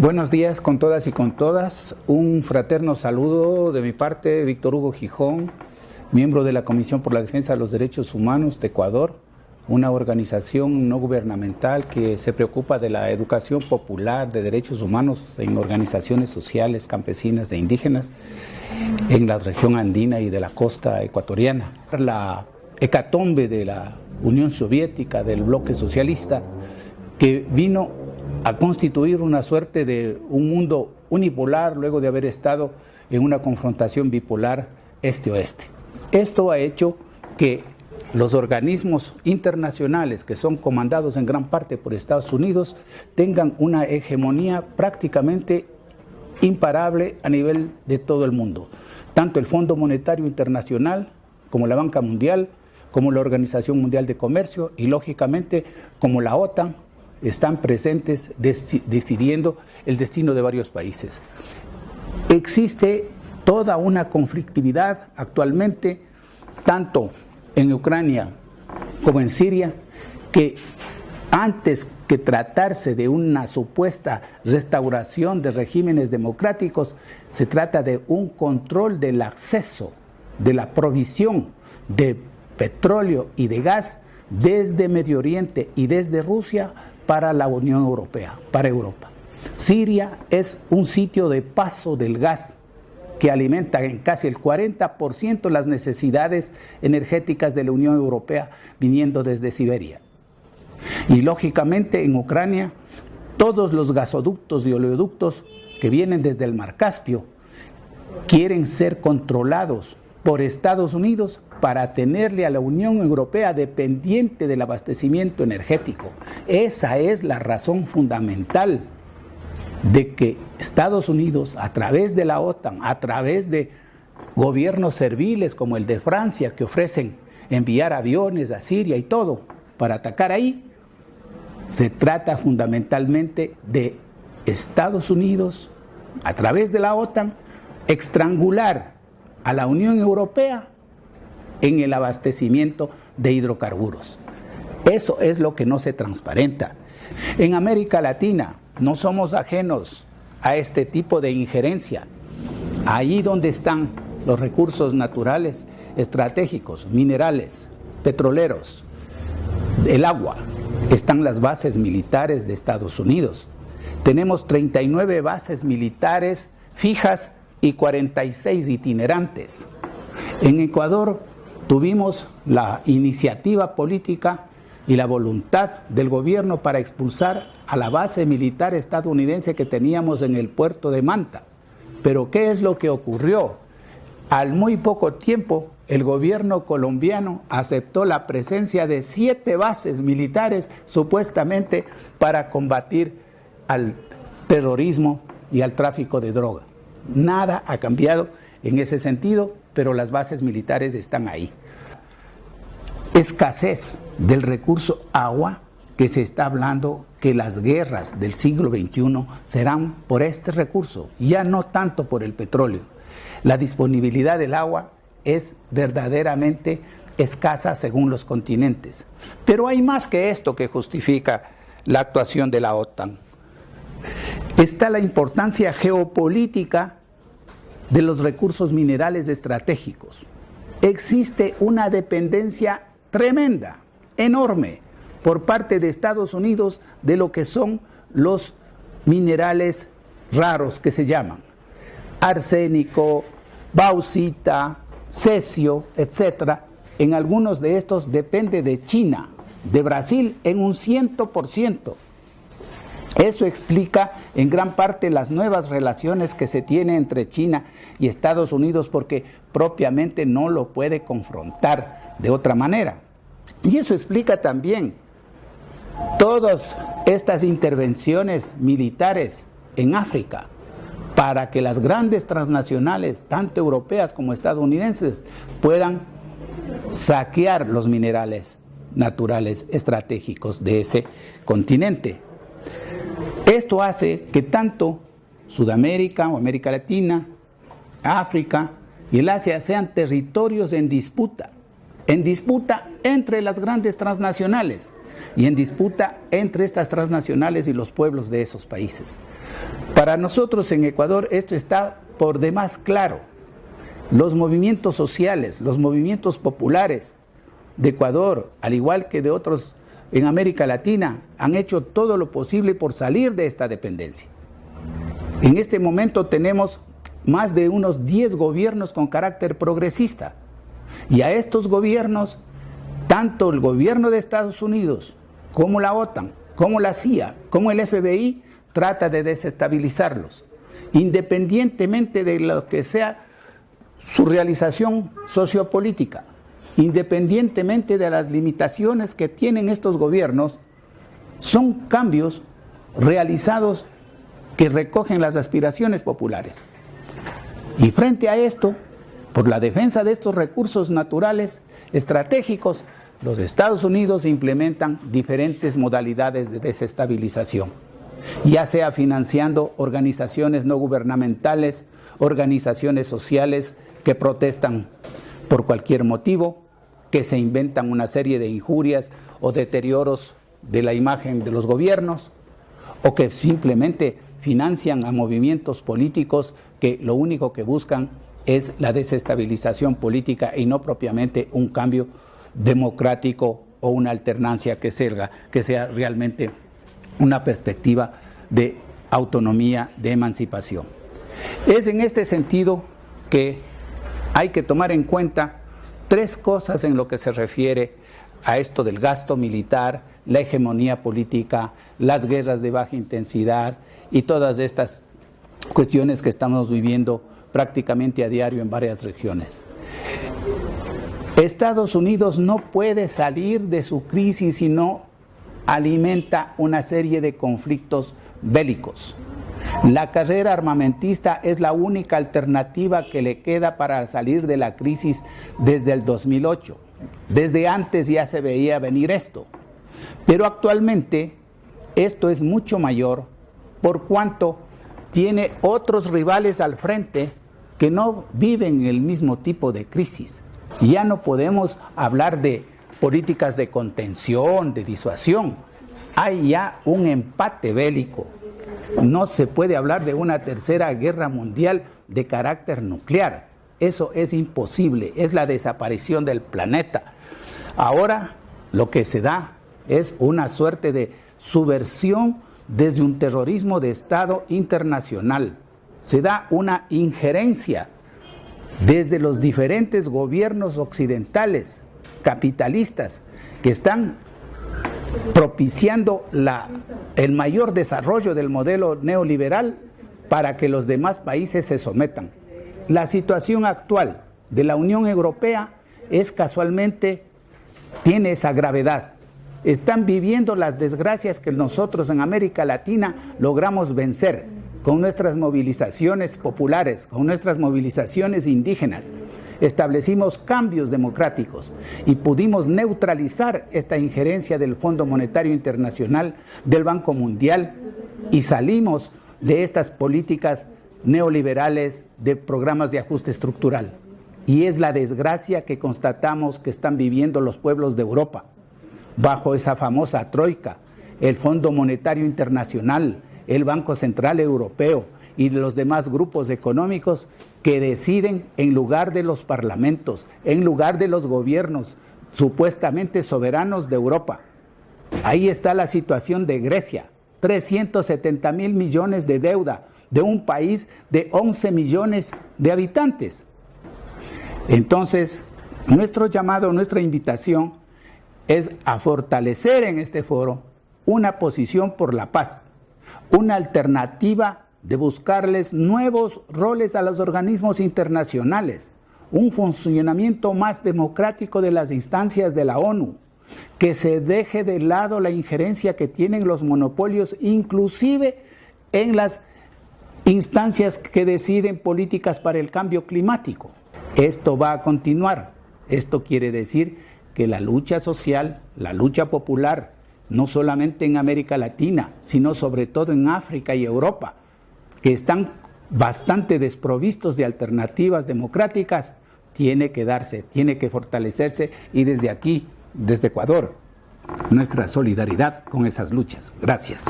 Buenos días con todas y con todas. Un fraterno saludo de mi parte, Víctor Hugo Gijón, miembro de la Comisión por la Defensa de los Derechos Humanos de Ecuador, una organización no gubernamental que se preocupa de la educación popular de derechos humanos en organizaciones sociales, campesinas e indígenas en la región andina y de la costa ecuatoriana. La hecatombe de la Unión Soviética, del bloque socialista, que vino a constituir una suerte de un mundo unipolar luego de haber estado en una confrontación bipolar este-oeste. Esto ha hecho que los organismos internacionales, que son comandados en gran parte por Estados Unidos, tengan una hegemonía prácticamente imparable a nivel de todo el mundo. Tanto el Fondo Monetario Internacional, como la Banca Mundial, como la Organización Mundial de Comercio y, lógicamente, como la OTAN, están presentes decidiendo el destino de varios países. Existe toda una conflictividad actualmente, tanto en Ucrania como en Siria, que antes que tratarse de una supuesta restauración de regímenes democráticos, se trata de un control del acceso, de la provisión de petróleo y de gas desde Medio Oriente y desde Rusia para la Unión Europea, para Europa. Siria es un sitio de paso del gas que alimenta en casi el 40% las necesidades energéticas de la Unión Europea viniendo desde Siberia. Y lógicamente en Ucrania todos los gasoductos y oleoductos que vienen desde el Mar Caspio quieren ser controlados por Estados Unidos para tenerle a la Unión Europea dependiente del abastecimiento energético. Esa es la razón fundamental de que Estados Unidos, a través de la OTAN, a través de gobiernos serviles como el de Francia, que ofrecen enviar aviones a Siria y todo para atacar ahí, se trata fundamentalmente de Estados Unidos, a través de la OTAN, estrangular a la Unión Europea en el abastecimiento de hidrocarburos. Eso es lo que no se transparenta. En América Latina no somos ajenos a este tipo de injerencia. Ahí donde están los recursos naturales estratégicos, minerales, petroleros, el agua, están las bases militares de Estados Unidos. Tenemos 39 bases militares fijas y 46 itinerantes. En Ecuador tuvimos la iniciativa política y la voluntad del gobierno para expulsar a la base militar estadounidense que teníamos en el puerto de Manta. Pero ¿qué es lo que ocurrió? Al muy poco tiempo, el gobierno colombiano aceptó la presencia de 7 bases militares supuestamente para combatir al terrorismo y al tráfico de droga. Nada ha cambiado en ese sentido, pero las bases militares están ahí. Escasez del recurso agua, que se está hablando que las guerras del siglo XXI serán por este recurso, ya no tanto por el petróleo. La disponibilidad del agua es verdaderamente escasa según los continentes. Pero hay más que esto que justifica la actuación de la OTAN. Está la importancia geopolítica de los recursos minerales estratégicos. Existe una dependencia tremenda, enorme, por parte de Estados Unidos de lo que son los minerales raros que se llaman arsénico, bauxita, cesio, etc. En algunos de estos depende de China, de Brasil en un 100%. Eso explica en gran parte las nuevas relaciones que se tienen entre China y Estados Unidos, porque propiamente no lo puede confrontar de otra manera. Y eso explica también todas estas intervenciones militares en África para que las grandes transnacionales, tanto europeas como estadounidenses, puedan saquear los minerales naturales estratégicos de ese continente. Esto hace que tanto Sudamérica o América Latina, África y el Asia sean territorios en disputa entre las grandes transnacionales y en disputa entre estas transnacionales y los pueblos de esos países. Para nosotros en Ecuador esto está por demás claro. Los movimientos sociales, los movimientos populares de Ecuador, al igual que de otros en América Latina, han hecho todo lo posible por salir de esta dependencia. En este momento tenemos más de unos 10 gobiernos con carácter progresista. Y a estos gobiernos, tanto el gobierno de Estados Unidos, como la OTAN, como la CIA, como el FBI, trata de desestabilizarlos, independientemente de lo que sea su realización sociopolítica, independientemente de las limitaciones que tienen estos gobiernos, son cambios realizados que recogen las aspiraciones populares. Y frente a esto, por la defensa de estos recursos naturales estratégicos, los Estados Unidos implementan diferentes modalidades de desestabilización, ya sea financiando organizaciones no gubernamentales, organizaciones sociales que protestan por cualquier motivo, que se inventan una serie de injurias o deterioros de la imagen de los gobiernos, o que simplemente financian a movimientos políticos que lo único que buscan es la desestabilización política y no propiamente un cambio democrático o una alternancia que sea realmente una perspectiva de autonomía, de emancipación. Es en este sentido que hay que tomar en cuenta 3 cosas en lo que se refiere a esto del gasto militar, la hegemonía política, las guerras de baja intensidad y todas estas cuestiones que estamos viviendo prácticamente a diario en varias regiones. Estados Unidos no puede salir de su crisis si no alimenta una serie de conflictos bélicos. La carrera armamentista es la única alternativa que le queda para salir de la crisis desde el 2008. Desde antes ya se veía venir esto, pero actualmente esto es mucho mayor por cuanto tiene otros rivales al frente que no viven el mismo tipo de crisis. Ya no podemos hablar de políticas de contención, de disuasión. Hay ya un empate bélico. No se puede hablar de una tercera guerra mundial de carácter nuclear. Eso es imposible, es la desaparición del planeta. Ahora lo que se da es una suerte de subversión desde un terrorismo de Estado internacional. Se da una injerencia desde los diferentes gobiernos occidentales, capitalistas, que están propiciando el mayor desarrollo del modelo neoliberal para que los demás países se sometan. La situación actual de la Unión Europea es casualmente, tiene esa gravedad. Están viviendo las desgracias que nosotros en América Latina logramos vencer con nuestras movilizaciones populares, con nuestras movilizaciones indígenas. Establecimos cambios democráticos y pudimos neutralizar esta injerencia del Fondo Monetario Internacional, del Banco Mundial, y salimos de estas políticas neoliberales de programas de ajuste estructural. Y es la desgracia que constatamos que están viviendo los pueblos de Europa, bajo esa famosa troika, el Fondo Monetario Internacional, el Banco Central Europeo y los demás grupos económicos que deciden en lugar de los parlamentos, en lugar de los gobiernos supuestamente soberanos de Europa. Ahí está la situación de Grecia, 370.000 millones de deuda de un país de 11 millones de habitantes. Entonces, nuestro llamado, nuestra invitación es a fortalecer en este foro una posición por la paz, una alternativa de buscarles nuevos roles a los organismos internacionales, un funcionamiento más democrático de las instancias de la ONU, que se deje de lado la injerencia que tienen los monopolios, inclusive en las instancias que deciden políticas para el cambio climático. Esto va a continuar. Esto quiere decir que la lucha social, la lucha popular, no solamente en América Latina, sino sobre todo en África y Europa, que están bastante desprovistos de alternativas democráticas, tiene que darse, tiene que fortalecerse, y desde aquí, desde Ecuador, nuestra solidaridad con esas luchas. Gracias.